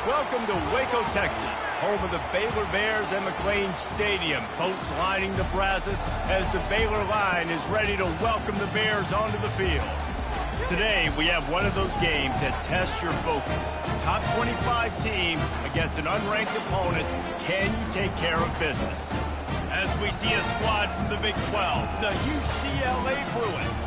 Welcome to Waco, Texas, home of the Baylor Bears and McLean Stadium. Boats lining the Brazos as the Baylor line is ready to welcome the Bears onto the field. Today, we have one of those games that tests your focus. Top 25 team against an unranked opponent. Can you take care of business? As we see a squad from the Big 12, the UCLA Bruins,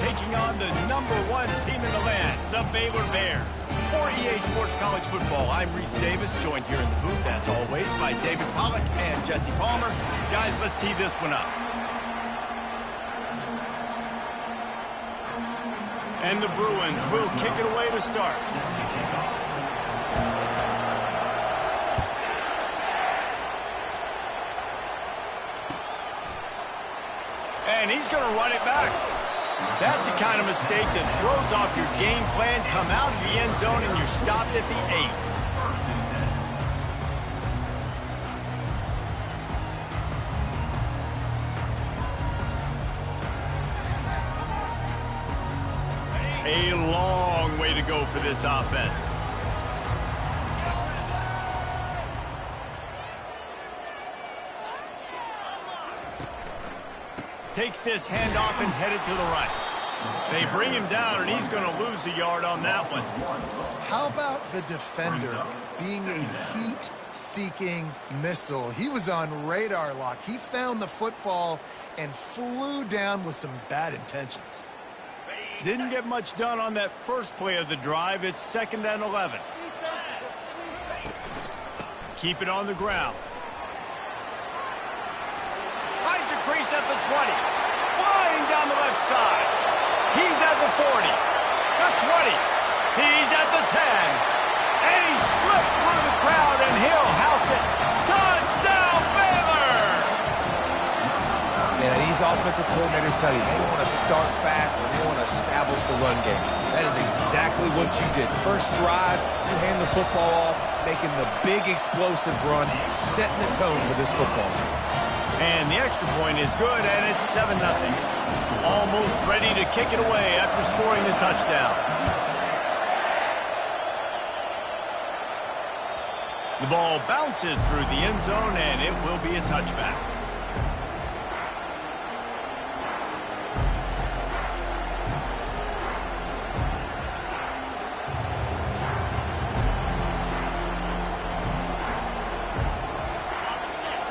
taking on the #1 team in the land, the Baylor Bears. For EA Sports College Football, I'm Reese Davis, joined here in the booth, as always, by David Pollack and Jesse Palmer. Guys, let's tee this one up. And the Bruins will kick it away to start. And he's going to run it back. That's the kind of mistake that throws off your game plan. Come out of the end zone and you're stopped at the 8. A long way to go for this offense. Takes this handoff and headed to the right. They bring him down, and he's going to lose a yard on that one. How about the defender being a heat-seeking missile? He was on radar lock. He found the football and flew down with some bad intentions. Didn't get much done on that first play of the drive. It's 2nd and 11. Keep it on the ground. Finds a crease at the 20. Flying down the left side. He's at the 40. The 20. He's at the 10. And he slipped through the crowd, and he'll house it. Touchdown, Baylor! Man, these offensive coordinators tell you they want to start fast and they want to establish the run game. That is exactly what you did. First drive, you hand the football off, making the big explosive run, setting the tone for this football game. And the extra point is good, and it's 7-0. Almost ready to kick it away after scoring the touchdown. The ball bounces through the end zone, and it will be a touchback.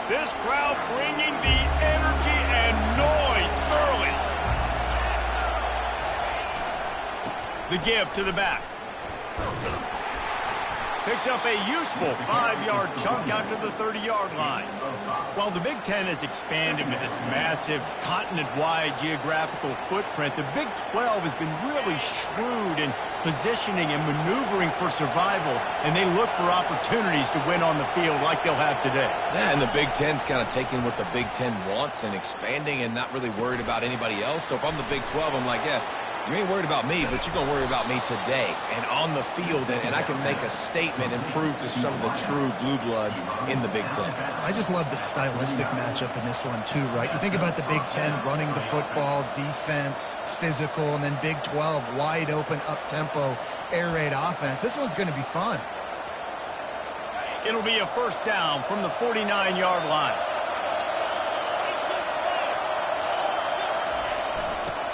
This crowd bringing the energy and noise early. The give to the back. Picks up a useful 5-yard chunk out to the 30-yard line. While the Big Ten has expanded with this massive continent-wide geographical footprint, the Big 12 has been really shrewd in positioning and maneuvering for survival, and they look for opportunities to win on the field like they'll have today. Yeah, and the Big Ten's kind of taking what the Big Ten wants and expanding and not really worried about anybody else. So if I'm the Big 12, I'm like, yeah, you ain't worried about me, but you're going to worry about me today and on the field, and I can make a statement and prove to some of the true blue bloods in the Big Ten. I just love the stylistic matchup in this one, too, right? You think about the Big Ten running the football, defense, physical, and then Big 12, wide open, up-tempo, air raid offense. This one's going to be fun. It'll be a first down from the 49-yard line.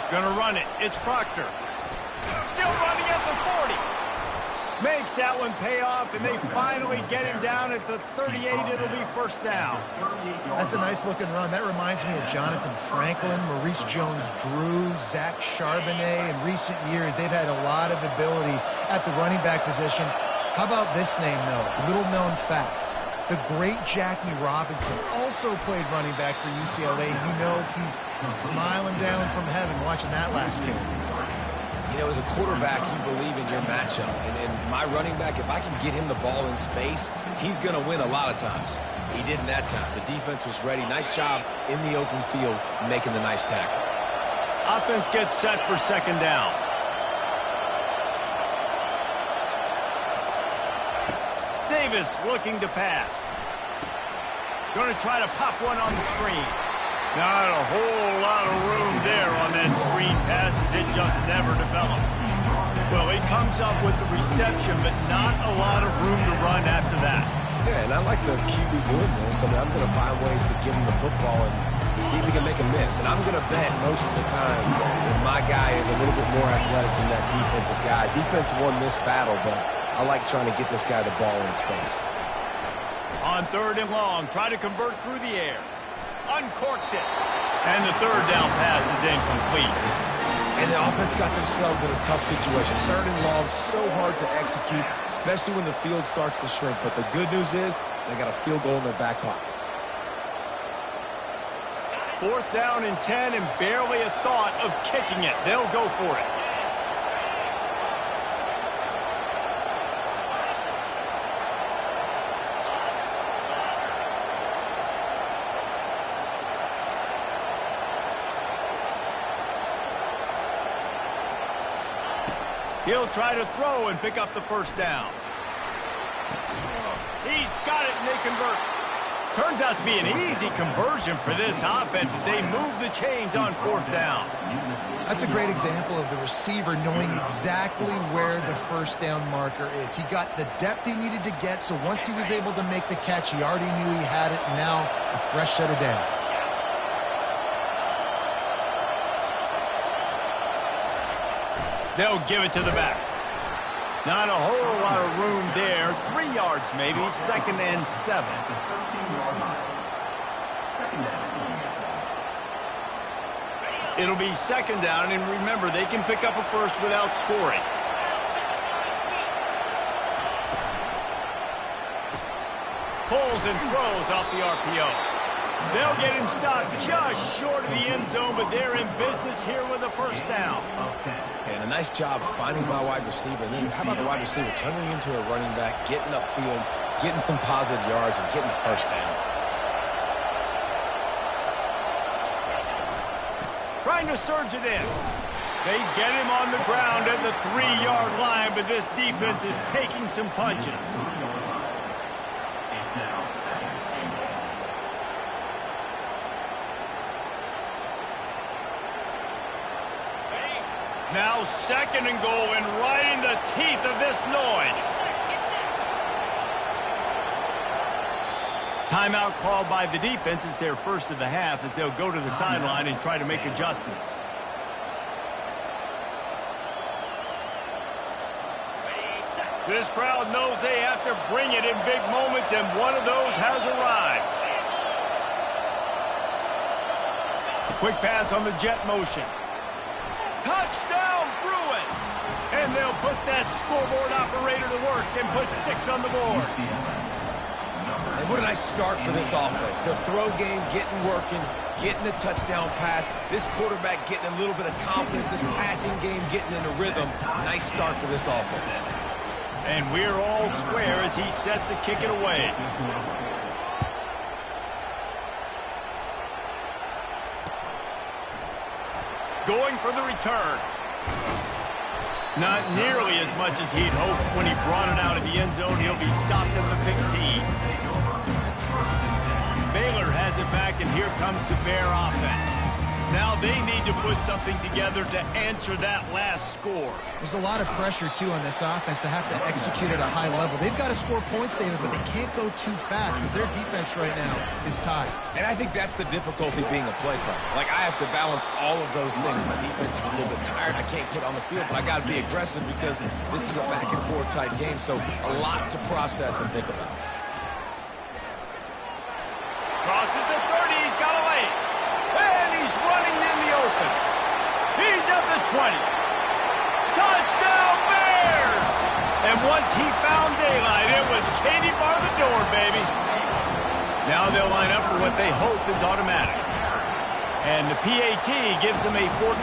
Gonna run it. It's Proctor. Still running at the 40. Makes that one pay off, and they finally get him down at the 38. It'll be first down. That's a nice-looking run. That reminds me of Jonathan Franklin, Maurice Jones-Drew, Zach Charbonnet. In recent years, they've had a lot of ability at the running back position. How about this name, though? Little-known fact. The great Jackie Robinson also played running back for UCLA. You know he's smiling down from heaven watching that last game. You know, as a quarterback, you believe in your matchup. And my running back, if I can get him the ball in space, he's going to win a lot of times. He did in that time. The defense was ready. Nice job in the open field making the nice tackle. Offense gets set for second down. Davis looking to pass. Going to try to pop one on the screen. Not a whole lot of room there on that screen pass as it just never developed. Well, he comes up with the reception, but not a lot of room to run after that. Yeah, and I like the QB doing this. I mean, I'm going to find ways to give him the football and see if he can make a miss. And I'm going to bet most of the time that my guy is a little bit more athletic than that defensive guy. Defense won this battle, but I like trying to get this guy the ball in space. On 3rd and long, try to convert through the air. Uncorks it. And the 3rd down pass is incomplete. And the offense got themselves in a tough situation. 3rd and long, so hard to execute, especially when the field starts to shrink. But the good news is they got a field goal in their back pocket. 4th down and 10, and barely a thought of kicking it. They'll go for it. He'll try to throw and pick up the 1st down. He's got it, and they convert. Turns out to be an easy conversion for this offense as they move the chains on 4th down. That's a great example of the receiver knowing exactly where the 1st down marker is. He got the depth he needed to get, so once he was able to make the catch, he already knew he had it. Now, a fresh set of downs. They'll give it to the back. Not a whole lot of room there. 3 yards maybe. 2nd and 7. It'll be 2nd down, and remember, they can pick up a 1st without scoring. Pulls and throws off the RPO. They'll get him stopped just short of the end zone, but they're in business here with a 1st down. And a nice job finding my wide receiver. And then how about the wide receiver turning into a running back, getting upfield, getting some positive yards, and getting the 1st down. Trying to surge it in. They get him on the ground at the 3-yard line, but this defense is taking some punches. Now 2nd and goal, and right in the teeth of this noise. Timeout called by the defense. It's their 1st of the half as they'll go to the sideline and try to make adjustments. This crowd knows they have to bring it in big moments, and one of those has arrived. Quick pass on the jet motion. Touchdown, Bruins! And they'll put that scoreboard operator to work and put 6 on the board. And what a nice start for this offense. The throw game getting working, getting the touchdown pass. This quarterback getting a little bit of confidence. This passing game getting into rhythm. Nice start for this offense. And we're all square as he's set to kick it away. Going for the return. Not nearly as much as he'd hoped when he brought it out of the end zone. He'll be stopped at the 15. Baylor has it back, and here comes the Bear offense. Now they need to put something together to answer that last score. There's a lot of pressure, too, on this offense to have to execute at a high level. They've got to score points, David, but they can't go too fast because their defense right now is tied. And I think that's the difficulty being a play caller. Like, I have to balance all of those things. My defense is a little bit tired. I can't put on the field, but I got to be aggressive because this is a back-and-forth type game, so a lot to process and think about. Crosses the 30. He's got a lane. And he's running in the open. He's at the 20. Touchdown, Bears! And once he found daylight, it was Katie bar the door, baby. Now they'll line up for what they hope is automatic. And the PAT gives them a 14-7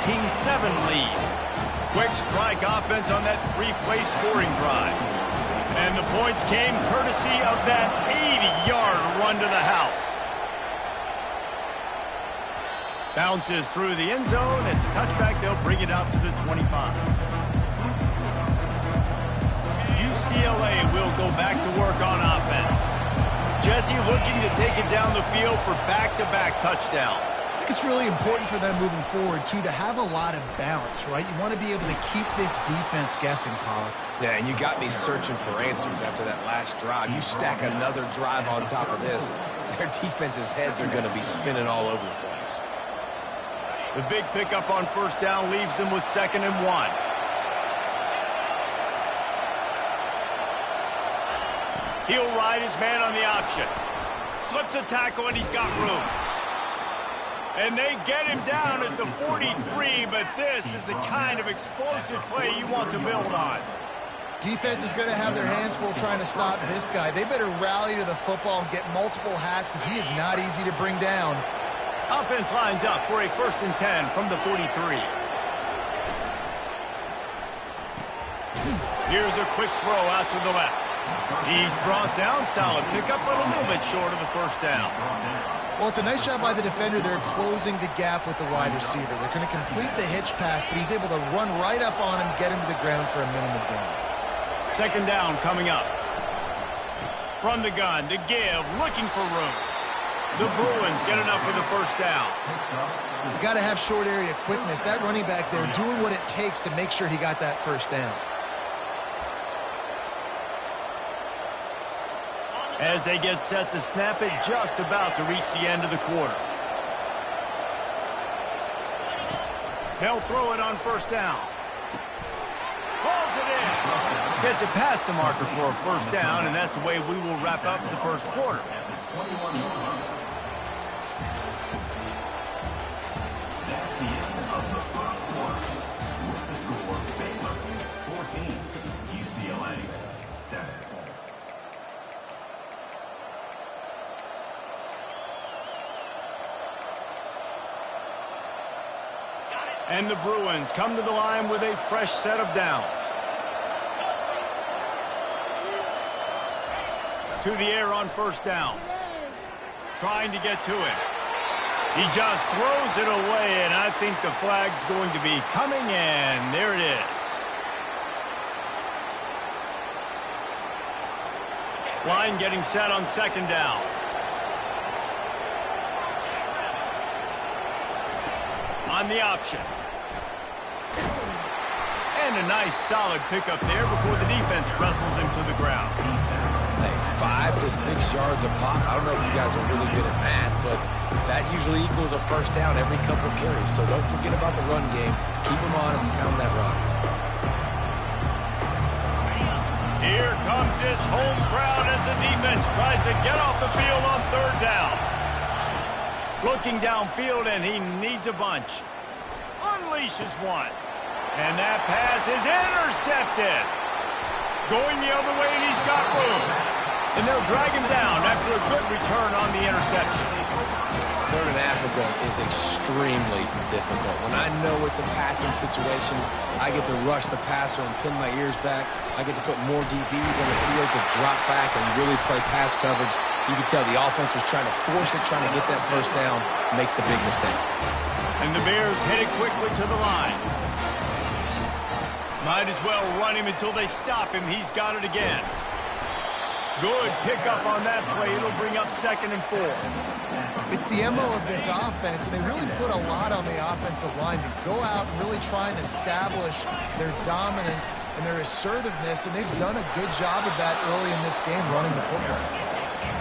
lead. Quick strike offense on that 3-play scoring drive. And the points came courtesy of that 80-yard run to the house. Bounces through the end zone. It's a touchback. They'll bring it out to the 25. UCLA will go back to work on offense. Jesse looking to take it down the field for back-to-back touchdowns. think it's really important for them moving forward, too, to have a lot of balance, right? You want to be able to keep this defense guessing, Pollack. Yeah, and you got me searching for answers after that last drive. You stack another drive on top of this, their defense's heads are going to be spinning all over the place. The big pickup on first down leaves them with 2nd and 1. He'll ride his man on the option. Slips a tackle, and he's got room. And they get him down at the 43, but this is the kind of explosive play you want to build on. Defense is going to have their hands full trying to stop this guy. They better rally to the football and get multiple hats because he is not easy to bring down. Offense lines up for a 1st and 10 from the 43. Here's a quick throw out to the left. He's brought down. Solid pickup, but a little bit short of the 1st down. Well, it's a nice job by the defender. They're closing the gap with the wide receiver. They're going to complete the hitch pass, but he's able to run right up on him, get him to the ground for a minimum gain. 2nd down coming up. From the gun to give, looking for room. The Bruins get enough for the 1st down. You got to have short area quickness. That running back there doing what it takes to make sure he got that 1st down. As they get set to snap it, just about to reach the end of the quarter. They'll throw it on 1st down. Hauls it in. Gets it past the marker for a 1st down, and that's the way we will wrap up the 1st quarter. That's the end of the 1st quarter. With the score, Baylor 14, UCLA 7. And the Bruins come to the line with a fresh set of downs. To the air on 1st down. Trying to get to it. He just throws it away, and I think the flag's going to be coming in. There it is. Line getting set on 2nd down. On the option. And a nice solid pickup there before the defense wrestles him to the ground. Hey, 5 to 6 yards a pop. I don't know if you guys are really good at math, but that usually equals a 1st down every couple of carries. So don't forget about the run game. Keep them honest and pound that rock. Here comes this home crowd as the defense tries to get off the field on 3rd down. Looking downfield, and he needs a bunch. Unleashes one. And that pass is intercepted. Going the other way, and he's got room. And they'll drag him down after a good return on the interception. 3rd and Africa is extremely difficult. When I know it's a passing situation, I get to rush the passer and pin my ears back. I get to put more DBs on the field to drop back and really play pass coverage. You can tell the offense was trying to force it, trying to get that 1st down, makes the big mistake. And the Bears headed quickly to the line. Might as well run him until they stop him. He's got it again. Good pickup on that play. It'll bring up 2nd and 4. It's the MO of this offense, and they really put a lot on the offensive line to go out and really try and establish their dominance and their assertiveness, and they've done a good job of that early in this game running the football.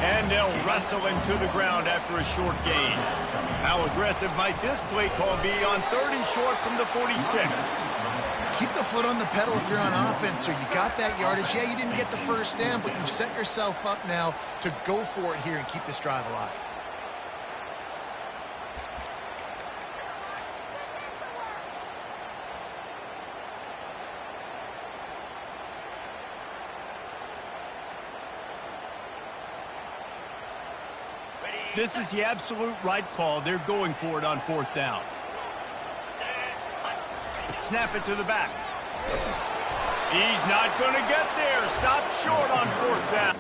And they'll wrestle him to the ground after a short gain. How aggressive might this play call be on 3rd and short from the 46? Keep the foot on the pedal if you're on offense, sir. You got that yardage. Yeah, you didn't get the 1st down, but you've set yourself up now to go for it here and keep this drive alive. This is the absolute right call. They're going for it on 4th down. Snap it to the back. He's not going to get there. Stop short on 4th down.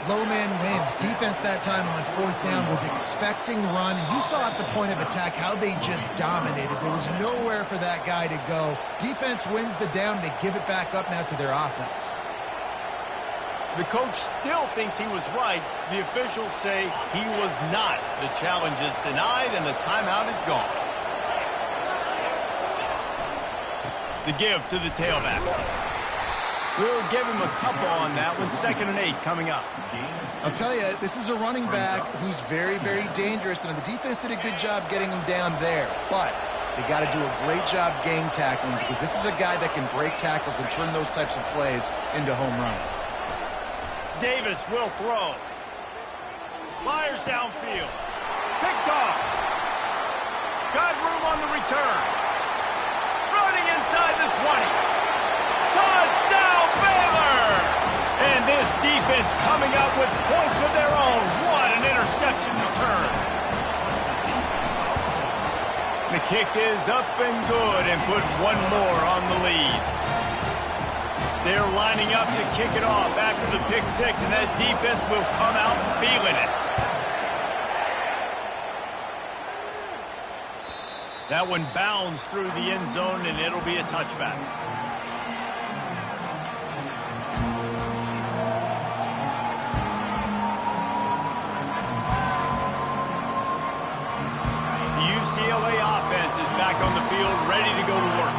Low man wins. Defense that time on 4th down was expecting run. And you saw at the point of attack how they just dominated. There was nowhere for that guy to go. Defense wins the down. They give it back up now to their offense. The coach still thinks he was right. The officials say he was not. The challenge is denied, and the timeout is gone. The give to the tailback. We'll give him a couple on that one. 2nd and 8 coming up. I'll tell you, this is a running back who's very, very dangerous, and the defense did a good job getting him down there. But they got to do a great job gang tackling, because this is a guy that can break tackles and turn those types of plays into home runs. Davis will throw. Fires downfield. Picked off. Got room on the return. Running inside the 20. Touchdown, Baylor! And this defense coming up with points of their own. What an interception return. The kick is up and good, and put one more on the lead. They're lining up to kick it off after the pick 6, and that defense will come out feeling it. That one bounds through the end zone, and it'll be a touchback. UCLA offense is back on the field, ready to go to work.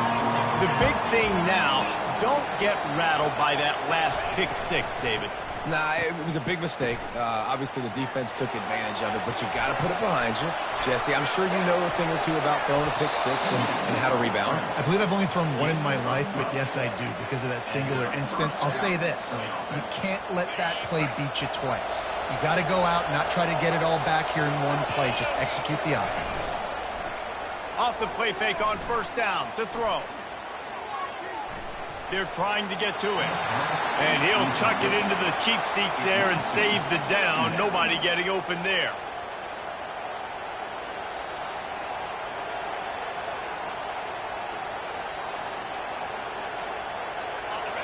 The big thing now, don't get rattled by that last pick 6, David. Nah, it was a big mistake. Obviously, the defense took advantage of it, but you got to put it behind you. Jesse, I'm sure you know a thing or two about throwing a pick 6 and how to rebound. I believe I've only thrown one in my life, but yes, I do, because of that singular instance. I'll say this. You can't let that play beat you twice. You got to go out and not try to get it all back here in one play. Just execute the offense. Off the play fake on 1st down to throw. They're trying to get to him. And he'll chuck it into the cheap seats there and save the down. Nobody getting open there.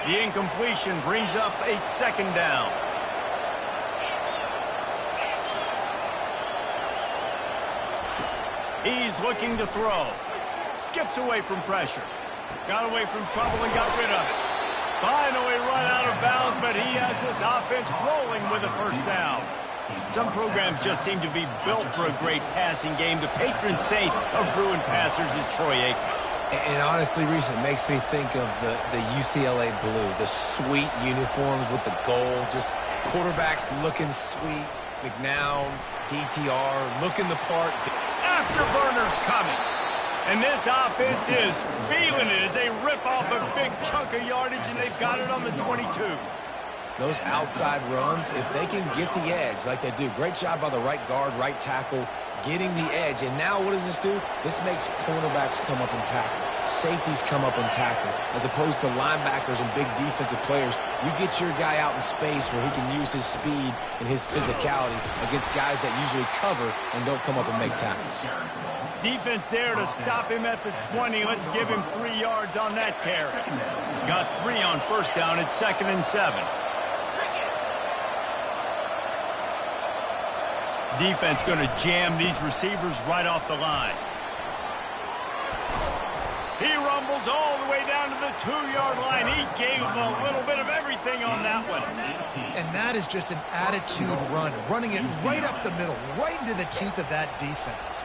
The incompletion brings up a 2nd down. He's looking to throw. Skips away from pressure. Got away from trouble and got rid of it. Finally run out of bounds, but he has this offense rolling with a 1st down. Some programs just seem to be built for a great passing game. The patron saint of Bruin passers is Troy Aikman. And honestly, Reese, it makes me think of the UCLA blue, the sweet uniforms with the gold, just quarterbacks looking sweet. McNown, DTR, looking the part. Afterburners coming. And this offense is feeling it as they rip off a big chunk of yardage, and they've got it on the 22. Those outside runs, if they can get the edge like they do, great job by the right guard, right tackle, getting the edge. And now what does this do? This makes cornerbacks come up and tackle. Safeties come up and tackle. As opposed to linebackers and big defensive players, you get your guy out in space where he can use his speed and his physicality against guys that usually cover and don't come up and make tackles. Defense there to stop him at the 20. Let's give him 3 yards on that carry. Got 3 on 1st down. It's 2nd and 7. Defense going to jam these receivers right off the line. He rumbles all the way down to the 2-yard line. He gave a little bit of everything on that one. And that is just an attitude run, running it right up the middle, right into the teeth of that defense.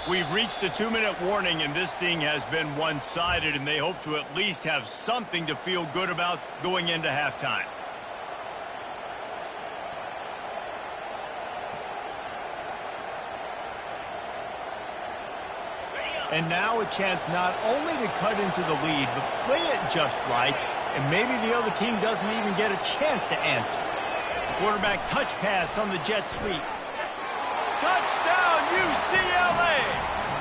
We've reached the 2-minute warning, and this thing has been one-sided, and they hope to at least have something to feel good about going into halftime. And now a chance not only to cut into the lead, but play it just right, and maybe the other team doesn't even get a chance to answer. Quarterback touch pass on the jet sweep. Touchdown, UCLA!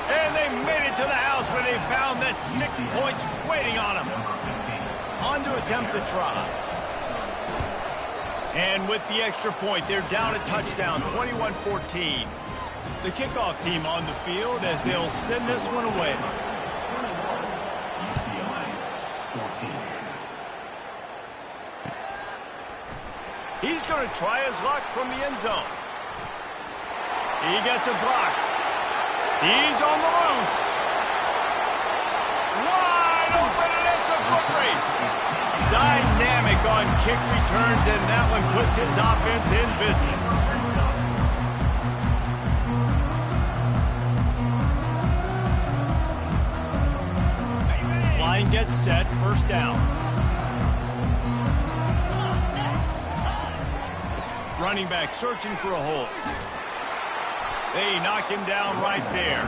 And they made it to the house when they found that 6 points waiting on them. On to attempt the try. And with the extra point, they're down a touchdown, 21-14. The kickoff team on the field as they'll send this one away. UCLA 14. He's going to try his luck from the end zone. He gets a block. He's on the loose. Wide open, and it's a foot race. Dynamic on kick returns, and that one puts his offense in business. Line gets set, first down. Running back searching for a hole. They knock him down right there.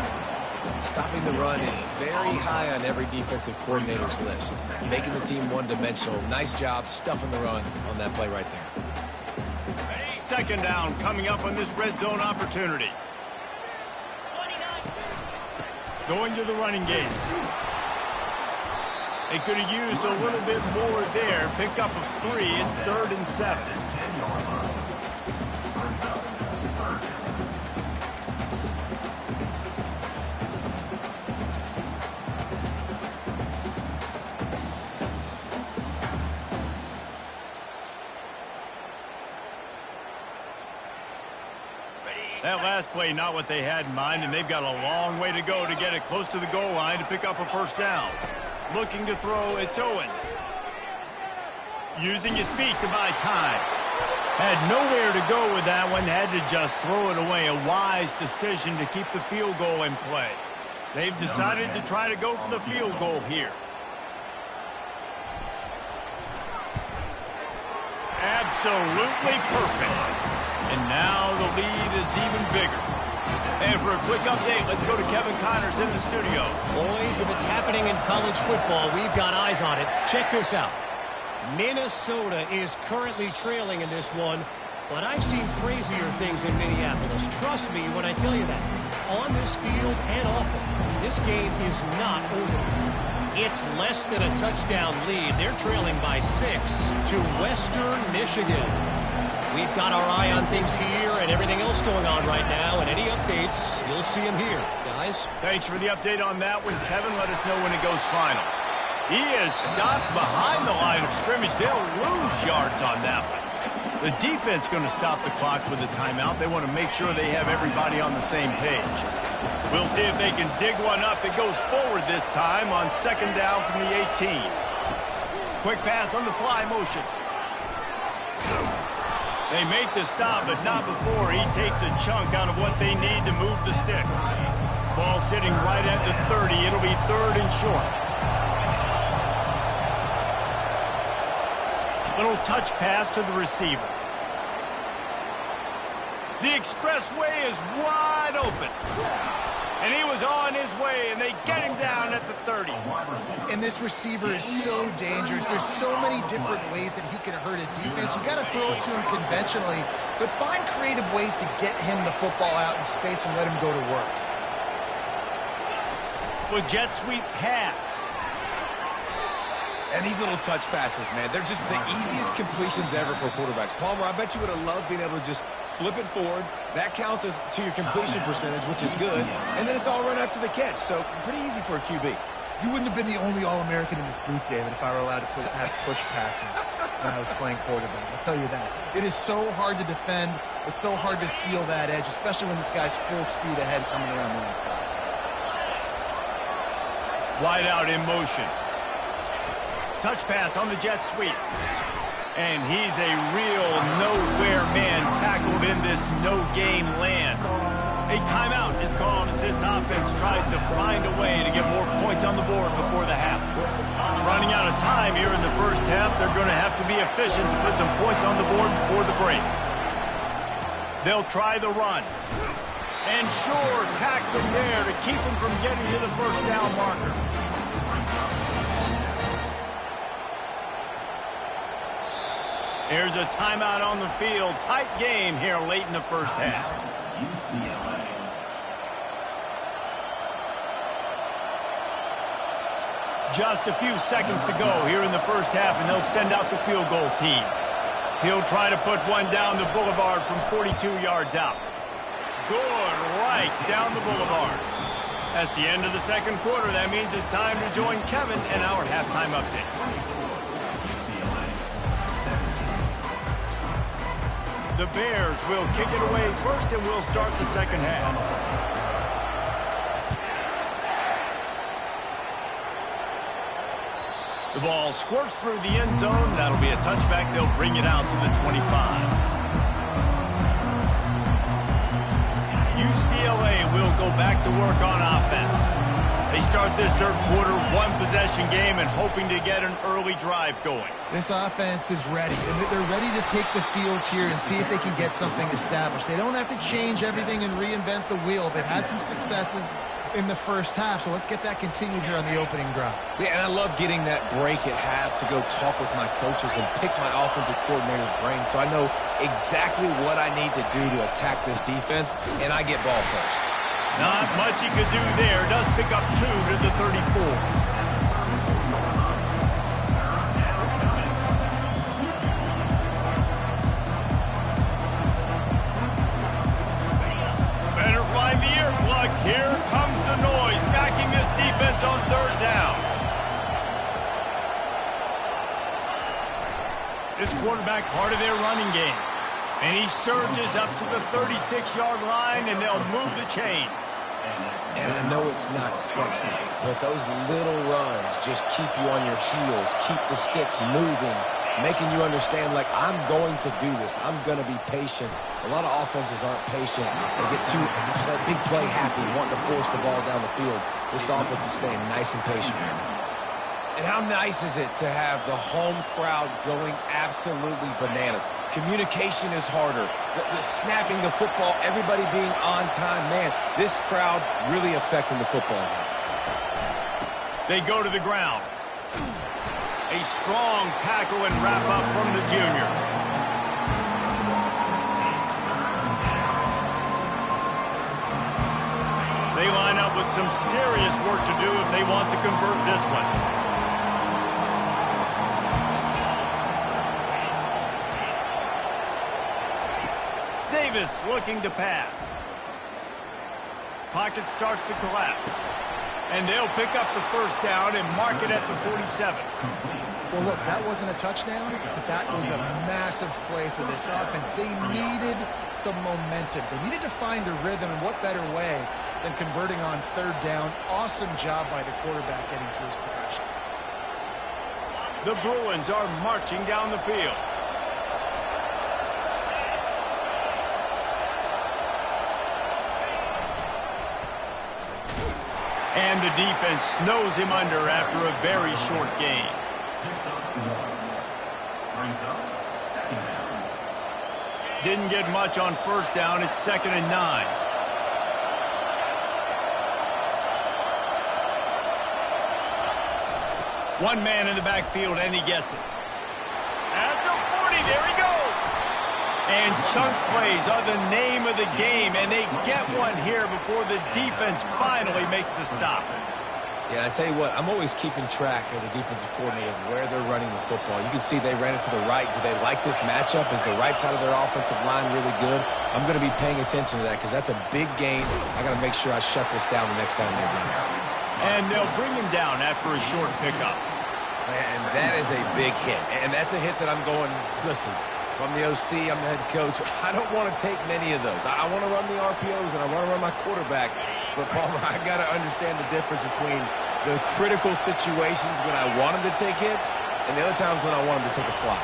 Stopping the run is very high on every defensive coordinator's list. Making the team one-dimensional. Nice job stuffing the run on that play right there. Second down coming up on this red zone opportunity. Going to the running game. They could have used a little bit more there. Pick up a 3. It's 3rd and 7. That last play, not what they had in mind, and they've got a long way to go to get it close to the goal line to pick up a first down. Looking to throw, it's Owens. Using his feet to buy time. Had nowhere to go with that one, had to just throw it away. A wise decision to keep the field goal in play. They've decided to try to go for the field goal here. Absolutely perfect. And now the lead is even bigger. And for a quick update, let's go to Kevin Connors in the studio. Boys, if it's happening in college football, we've got eyes on it. Check this out. Minnesota is currently trailing in this one, but I've seen crazier things in Minneapolis. Trust me when I tell you that. On this field and off it, this game is not over. It's less than a touchdown lead. They're trailing by 6 to Western Michigan. We've got our eye on things here and everything else going on right now, and any updates, you'll see them here, guys. Thanks for the update on that one, Kevin. Let us know when it goes final. He is stopped behind the line of scrimmage. They'll lose yards on that one. The defense going to stop the clock with a timeout. They want to make sure they have everybody on the same page. We'll see if they can dig one up. It goes forward this time on second down from the 18. Quick pass on the fly motion. They make the stop, but not before he takes a chunk out of what they need to move the sticks. Ball sitting right at the 30. It'll be 3rd and short. Little touch pass to the receiver. The expressway is wide open. And he was on his way, and they get him down at the 30. And this receiver is so dangerous. There's so many different ways that he can hurt a defense. You got to throw it to him conventionally, but find creative ways to get him the football out in space and let him go to work. The jet sweep pass. And these little touch passes, man, they're just the easiest completions ever for quarterbacks. Palmer, I bet you would have loved being able to just flip it forward. That counts as to your completion percentage, which is good. And then it's all run after the catch, so pretty easy for a QB. You wouldn't have been the only All-American in this booth, David, if I were allowed to have push passes when I was playing quarterback. I'll tell you that. It is so hard to defend. It's so hard to seal that edge, especially when this guy's full speed ahead coming around the inside. Wide out in motion. Touch pass on the jet sweep. And he's a real nowhere man tackled in this no-game land. A timeout is called as this offense tries to find a way to get more points on the board before the half. Running out of time here in the first half, they're going to have to be efficient to put some points on the board before the break. They'll try the run. And sure, tackle him there to keep him from getting to the first down marker. Here's a timeout on the field. Tight game here late in the first half. UCLA. Just a few seconds to go here in the first half, and they'll send out the field goal team. He'll try to put one down the boulevard from 42 yards out. Good, right down the boulevard. That's the end of the second quarter. That means it's time to join Kevin and our halftime update. The Bears will kick it away first, and we'll start the second half. The ball squirts through the end zone. That'll be a touchback. They'll bring it out to the 25. UCLA will go back to work on offense. They start this third quarter, one-possession game, and hoping to get an early drive going. This offense is ready, and they're ready to take the field here and see if they can get something established. They don't have to change everything and reinvent the wheel. They've had some successes in the first half, so let's get that continued here on the opening drive. Yeah, and I love getting that break at half to go talk with my coaches and pick my offensive coordinator's brain so I know exactly what I need to do to attack this defense, and I get ball first. Not much he could do there. Does pick up 2 to the 34. Better find the earplugs. Here comes the noise, backing this defense on third down. This quarterback part of their running game. And he surges up to the 36-yard line, and they'll move the chains. And I know it's not sexy, but those little runs just keep you on your heels, keep the sticks moving, making you understand, like, I'm going to do this. I'm going to be patient. A lot of offenses aren't patient. They get too big play happy, wanting to force the ball down the field. This offense is staying nice and patient right now. And how nice is it to have the home crowd going absolutely bananas? Communication is harder. The snapping the football, everybody being on time. Man, this crowd really affecting the football game. They go to the ground. A strong tackle and wrap up from the junior. They line up with some serious work to do if they want to convert this one. Davis looking to pass. Pocket starts to collapse. And they'll pick up the first down and mark it at the 47. Well, look, that wasn't a touchdown, but that was a massive play for this offense. They needed some momentum. They needed to find a rhythm, and what better way than converting on third down. Awesome job by the quarterback getting through his progression. The Bruins are marching down the field. And the defense snows him under after a very short gain. Didn't get much on first down. It's 2nd and 9. One man in the backfield, and he gets it. At the 40, there he goes. And chunk plays are the name of the game, and they get one here before the defense finally makes the stop. Yeah, and I tell you what, I'm always keeping track as a defensive coordinator of where they're running the football. You can see they ran it to the right. Do they like this matchup? Is the right side of their offensive line really good? I'm going to be paying attention to that because that's a big gain. I got to make sure I shut this down the next time they run it. And they'll bring him down after a short pickup. And that is a big hit. And that's a hit that I'm going, listen, if I'm the OC, I'm the head coach, I don't want to take many of those. I want to run the RPOs and I want to run my quarterback. But, Palmer, I got to understand the difference between the critical situations when I want him to take hits and the other times when I want him to take a slot.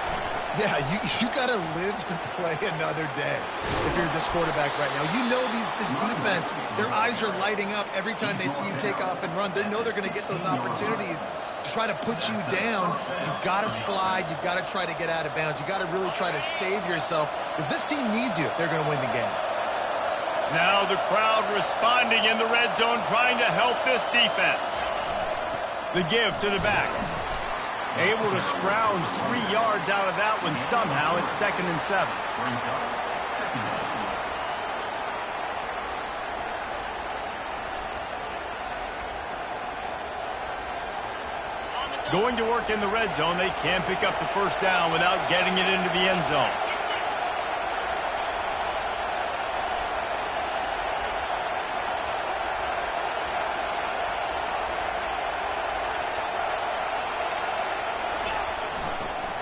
Yeah, you got to live to play another day if you're this quarterback right now. You know this defense, their eyes are lighting up every time they see you take off and run. They know they're going to get those opportunities to try to put you down. You've got to slide. You've got to try to get out of bounds. You've got to really try to save yourself because this team needs you if they're going to win the game. Now the crowd responding in the red zone, trying to help this defense. The give to the back. Able to scrounge 3 yards out of that one somehow. It's 2nd and 7. Going to work in the red zone. They can't pick up the first down without getting it into the end zone.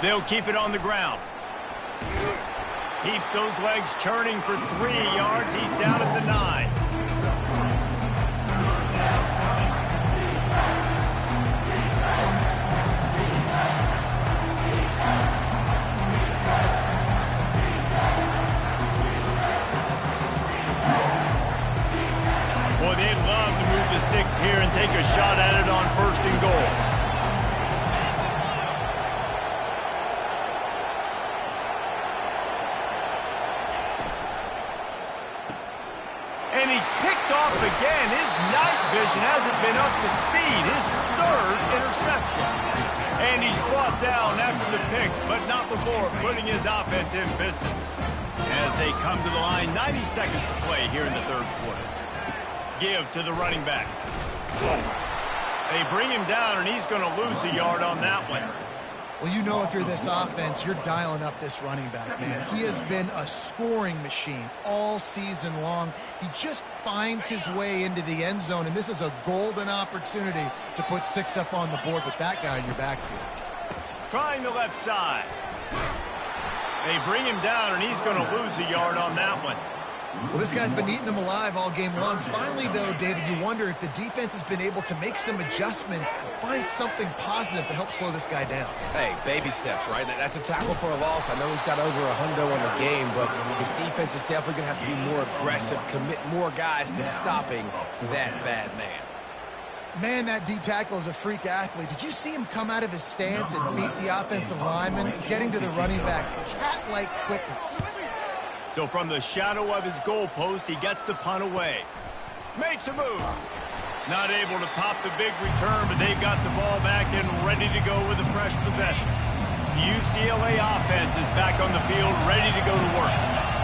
They'll keep it on the ground. Keeps those legs churning for 3 yards. He's down at the 9. Boy, they'd love to move the sticks here and take a shot at it on 1st and goal. And he's picked off again. His night vision hasn't been up to speed. His 3rd interception. And he's brought down after the pick, but not before putting his offense in business. As they come to the line, 90 seconds to play here in the 3rd quarter. Give to the running back. They bring him down, and he's going to lose a yard on that one. Well, you know if you're this offense, you're dialing up this running back, man. He has been a scoring machine all season long. He just finds his way into the end zone, and this is a golden opportunity to put 6 up on the board with that guy in your backfield. Trying the left side. They bring him down, and he's going to lose a yard on that one. Well, this guy's been eating them alive all game long. Finally, though, David, you wonder if the defense has been able to make some adjustments, find something positive to help slow this guy down. Hey, baby steps, right? That's a tackle for a loss. I know he's got over a hundo on the game, but his defense is definitely going to have to be more aggressive, commit more guys to stopping that bad man. Man, that D-tackle is a freak athlete. Did you see him come out of his stance and beat the offensive lineman, getting to the running back? Cat-like quickness. So from the shadow of his goalpost, he gets the punt away. Makes a move. Not able to pop the big return, but they've got the ball back and ready to go with a fresh possession. The UCLA offense is back on the field, ready to go to work.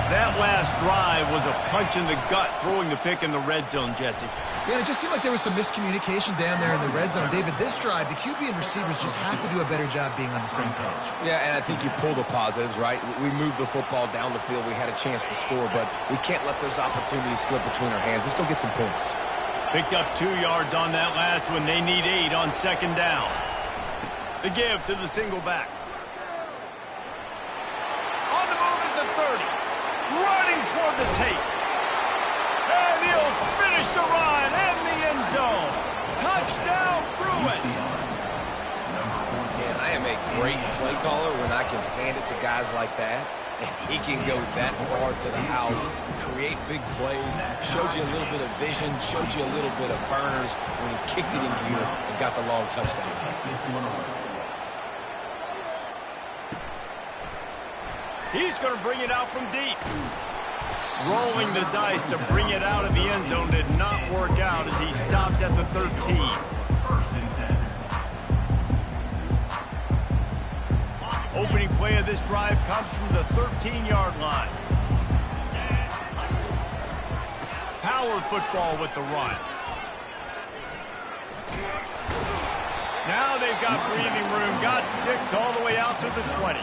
That last drive was a punch in the gut, throwing the pick in the red zone, Jesse. Yeah, it just seemed like there was some miscommunication down there in the red zone. David, this drive, the QB and receivers just have to do a better job being on the same page. Yeah, and I think you pull the positives, right? We moved the football down the field. We had a chance to score, but we can't let those opportunities slip between our hands. Let's go get some points. Picked up 2 yards on that last one. They need 8 on 2nd down. The give to the single back. On the move is the 30. Running toward the tape. And he'll finish the run in the end zone. Touchdown, Bruins. Man, I am a great play caller when I can hand it to guys like that. And he can go that far to the house, create big plays, showed you a little bit of vision, showed you a little bit of burners when he kicked it in gear and got the long touchdown. He's going to bring it out from deep. Rolling the dice to bring it out of the end zone did not work out as he stopped at the 13. Opening play of this drive comes from the 13-yard line. Power football with the run. Now they've got breathing room. Got 6 all the way out to the 20.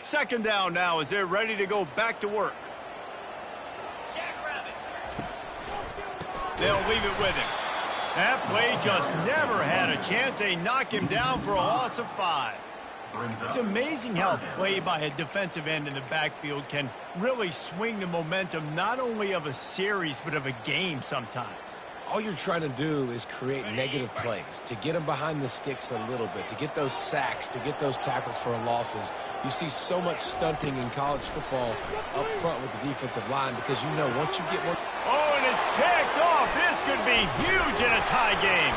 Second down now as they're ready to go back to work. They'll leave it with him. That play just never had a chance. They knock him down for a loss of 5. It's amazing how a play by a defensive end in the backfield can really swing the momentum not only of a series but of a game sometimes. All you're trying to do is create negative plays, to get them behind the sticks a little bit, to get those sacks, to get those tackles for losses. You see so much stunting in college football up front with the defensive line because you know once you get one... Oh, and it's picked off. This could be huge in a tie game.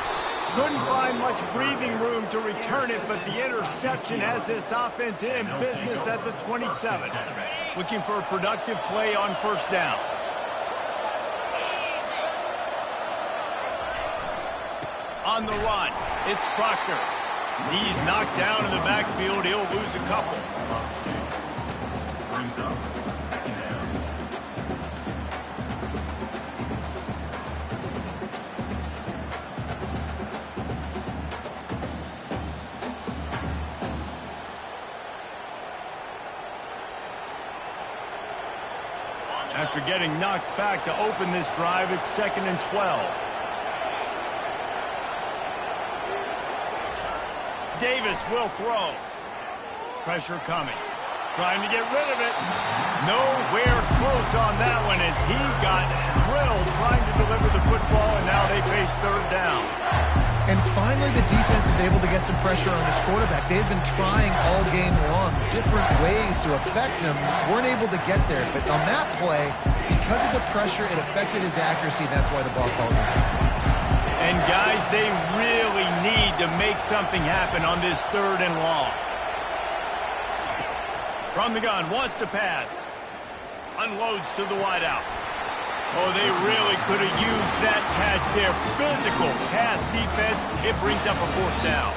Couldn't find much breathing room to return it, but the interception has this offense in business at the 27. Looking for a productive play on first down. On the run, it's Proctor. He's knocked down in the backfield. He'll lose a couple. Brings up second down. after getting knocked back to open this drive. It's 2nd and 12. Davis will throw. Pressure coming. Trying to get rid of it. Nowhere close on that one as he got drilled trying to deliver the football, and now they face 3rd down. And finally, the defense is able to get some pressure on this quarterback. They had been trying all game long different ways to affect him. Weren't able to get there. But on that play, because of the pressure, it affected his accuracy, and that's why the ball falls in. And, guys, they really need to make something happen on this 3rd and long. From the gun, wants to pass. Unloads to the wideout. Oh, they really could have used that catch there. Physical pass defense. It brings up a 4th down.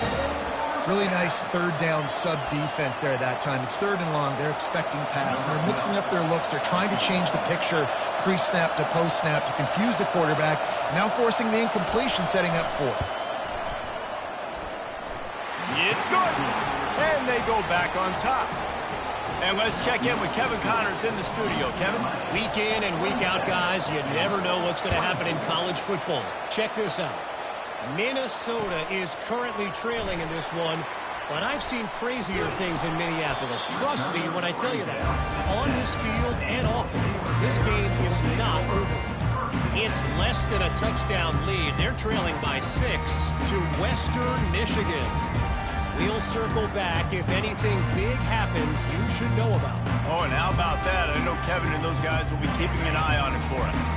Really nice 3rd down sub-defense there at that time. It's 3rd and long. They're expecting pass. They're mixing up their looks. They're trying to change the picture pre-snap to post-snap to confuse the quarterback. Now forcing the incompletion, setting up 4th. It's good. And they go back on top. And let's check in with Kevin Connors in the studio. Kevin? Week in and week out, guys, you never know what's going to happen in college football. Check this out. Minnesota is currently trailing in this one, but I've seen crazier things in Minneapolis. Trust me when I tell you that. On this field and off of it, this game is not over. It's less than a touchdown lead. They're trailing by 6 to Western Michigan. We'll circle back if anything big happens you should know about. Oh, and how about that? I know Kevin and those guys will be keeping an eye on it for us.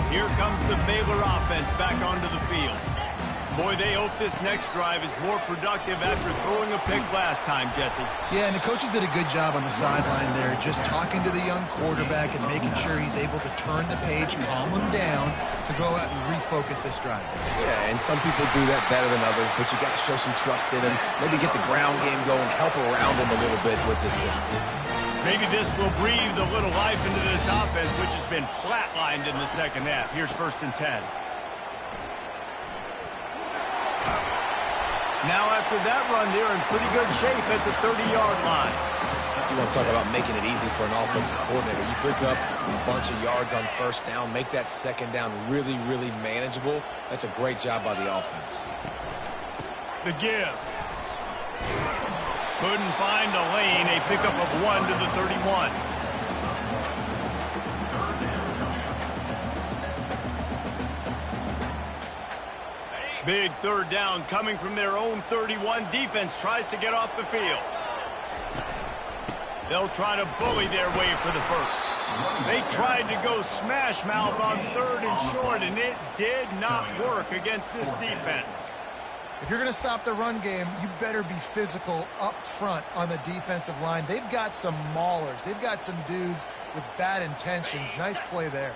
Here comes the Baylor offense back onto the field. Boy, they hope this next drive is more productive after throwing a pick last time, Jesse. Yeah, and the coaches did a good job on the sideline there, just talking to the young quarterback and making sure he's able to turn the page, calm him down, to go out and refocus this drive. Yeah, and some people do that better than others, but you got to show some trust in him. Maybe get the ground game going, help around him a little bit with this system. Maybe this will breathe a little life into this offense, which has been flatlined in the 2nd half. Here's 1st and 10. Now after that run, they're in pretty good shape at the 30-yard line. You want to talk about making it easy for an offensive coordinator. You pick up a bunch of yards on 1st down, make that 2nd down really, really manageable. That's a great job by the offense. The give. Couldn't find a lane. A pickup of 1 to the 31. Big 3rd down coming from their own 31. Defense tries to get off the field. They'll try to bully their way for the 1st. They tried to go smash mouth on 3rd and short, and it did not work against this defense. If you're going to stop the run game, you better be physical up front on the defensive line. They've got some maulers. They've got some dudes with bad intentions. Nice play there.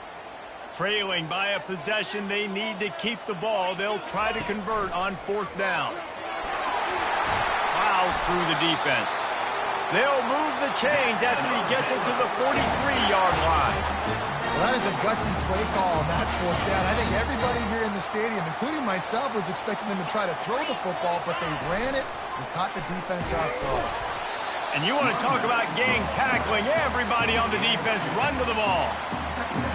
Trailing by a possession, they need to keep the ball. They'll try to convert on 4th down. Plows through the defense. They'll move the chains after he gets it to the 43-yard line. Well, that is a gutsy play call on that 4th down. I think everybody here in the stadium, including myself, was expecting them to try to throw the football, but they ran it and caught the defense off guard. And you want to talk about gang tackling. Everybody on the defense run to the ball.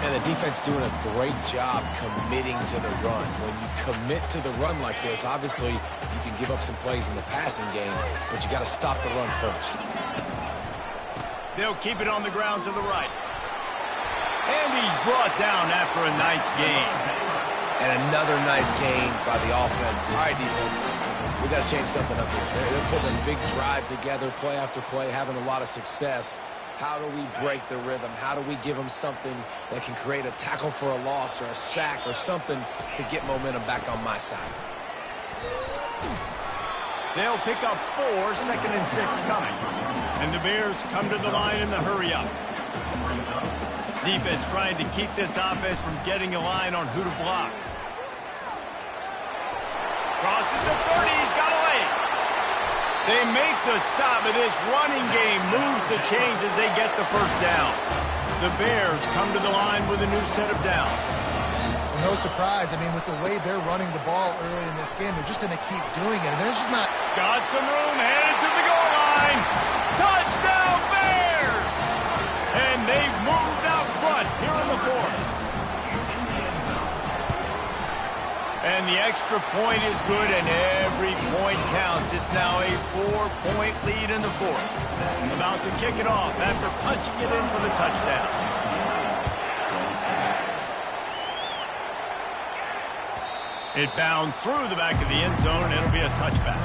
And the defense doing a great job committing to the run. When you commit to the run like this, obviously you can give up some plays in the passing game, but you got to stop the run first. They'll keep it on the ground to the right. And he's brought down after a nice gain. And another nice gain by the offense. All right, defense, we got to change something up here. They're putting a big drive together, play after play, having a lot of success. How do we break the rhythm? How do we give them something that can create a tackle for a loss or a sack or something to get momentum back on my side? They'll pick up 4, 2nd and 6 coming. And the Bears come to the line in the hurry up. Defense trying to keep this offense from getting a line on who to block. Crosses the 30, he's got away. They make the stop, but this running game moves the chains as they get the 1st down. The Bears come to the line with a new set of downs. Well, no surprise. I mean, with the way they're running the ball early in this game, they're just going to keep doing it. And they're just not... Got some room, headed to the goal line. Touchdown, Bears! And they've moved out front here in the And the extra point is good, and every point counts. It's now a 4-point lead in the fourth. About to kick it off after punching it in for the touchdown. It bounds through the back of the end zone, and it'll be a touchback.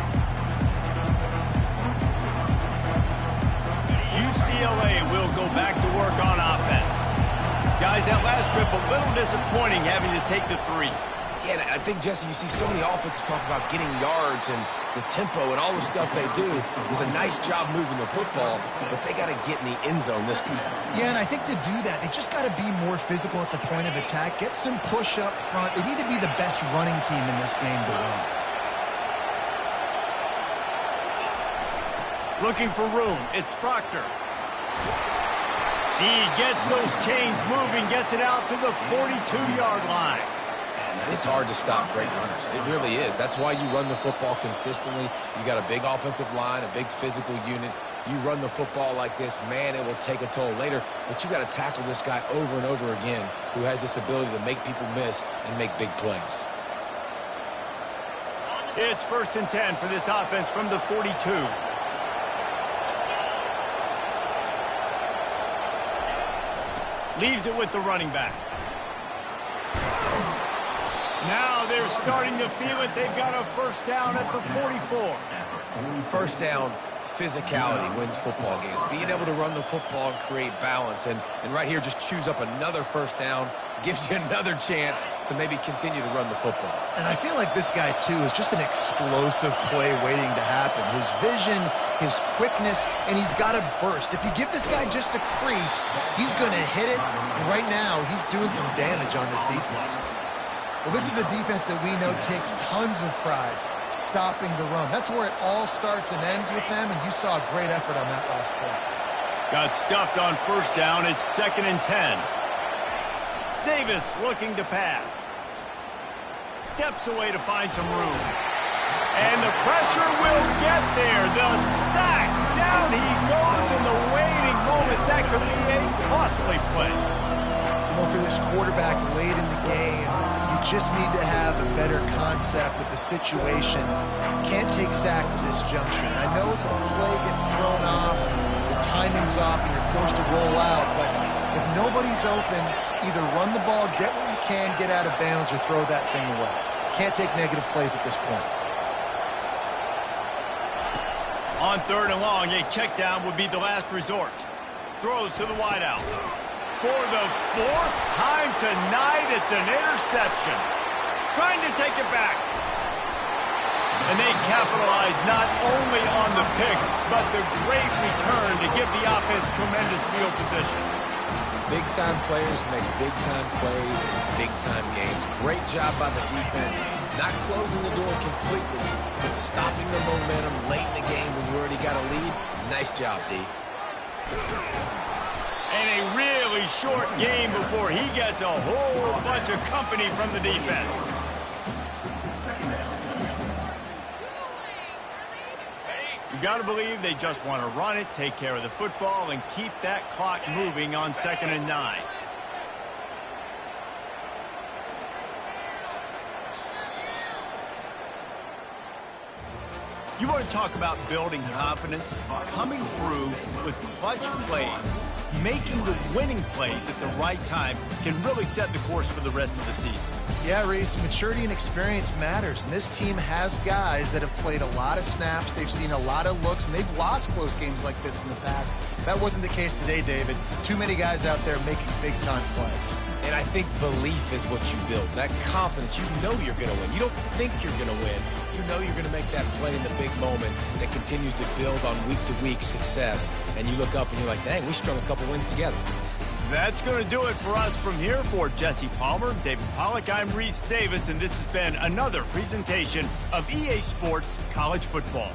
UCLA will go back to work on offense. Guys, that last trip a little disappointing having to take the 3. Yeah, I think, Jesse, you see so many offenses talk about getting yards and the tempo and all the stuff they do. It was a nice job moving the football, but they got to get in the end zone this time. Yeah, and I think to do that, they just got to be more physical at the point of attack, get some push up front. They need to be the best running team in this game to win. Looking for room. It's Proctor. He gets those chains moving, gets it out to the 42-yard line. It's hard to stop great runners. It really is. That's why you run the football consistently. You got a big offensive line, a big physical unit. You run the football like this, man, it will take a toll later. But you got to tackle this guy over and over again who has this ability to make people miss and make big plays. It's 1st and 10 for this offense from the 42. Leaves it with the running back. Now they're starting to feel it. They've got a first down at the 44. First down, physicality wins football games. Being able to run the football and create balance. And right here, just choose up another first down. Gives you another chance to maybe continue to run the football. And I feel like this guy, too, is just an explosive play waiting to happen. His vision, his quickness, and he's got a burst. If you give this guy just a crease, he's going to hit it. And right now, he's doing some damage on this defense. Well, this is a defense that we know takes tons of pride stopping the run. That's where it all starts and ends with them, and you saw a great effort on that last play. Got stuffed on first down. It's 2nd and 10. Davis looking to pass. Steps away to find some room. And the pressure will get there. The sack. Down he goes in the waiting moments. That could be a costly play. You know, for this quarterback late in the game, you just need to have a better concept of the situation. Can't take sacks at this juncture. I know that the play gets thrown off, the timing's off, and you're forced to roll out, but if nobody's open, either run the ball, get what you can, get out of bounds, or throw that thing away. Can't take negative plays at this point. On 3rd and long, a check down would be the last resort. Throws to the wideout. For the 4th time tonight, it's an interception. Trying to take it back. And they capitalize not only on the pick, but the great return to give the offense tremendous field position. Big-time players make big-time plays in big-time games. Great job by the defense. Not closing the door completely, but stopping the momentum late in the game when you already got a lead. Nice job, D. And a really short game before he gets a whole bunch of company from the defense. You got to believe they just want to run it, take care of the football, and keep that clock moving on 2nd and 9. You want to talk about building confidence? Coming through with clutch plays, making the winning plays at the right time can really set the course for the rest of the season. Yeah, Reese, maturity and experience matters, and this team has guys that have played a lot of snaps, they've seen a lot of looks, and they've lost close games like this in the past. That wasn't the case today, David. Too many guys out there making big-time plays. And I think belief is what you build. That confidence, you know you're going to win. You don't think you're going to win. You know you're going to make that play in the big moment that continues to build on week-to-week success. And you look up and you're like, dang, we strung a couple wins together. That's going to do it for us from here. For Jesse Palmer, David Pollack, I'm Reese Davis, and this has been another presentation of EA Sports College Football.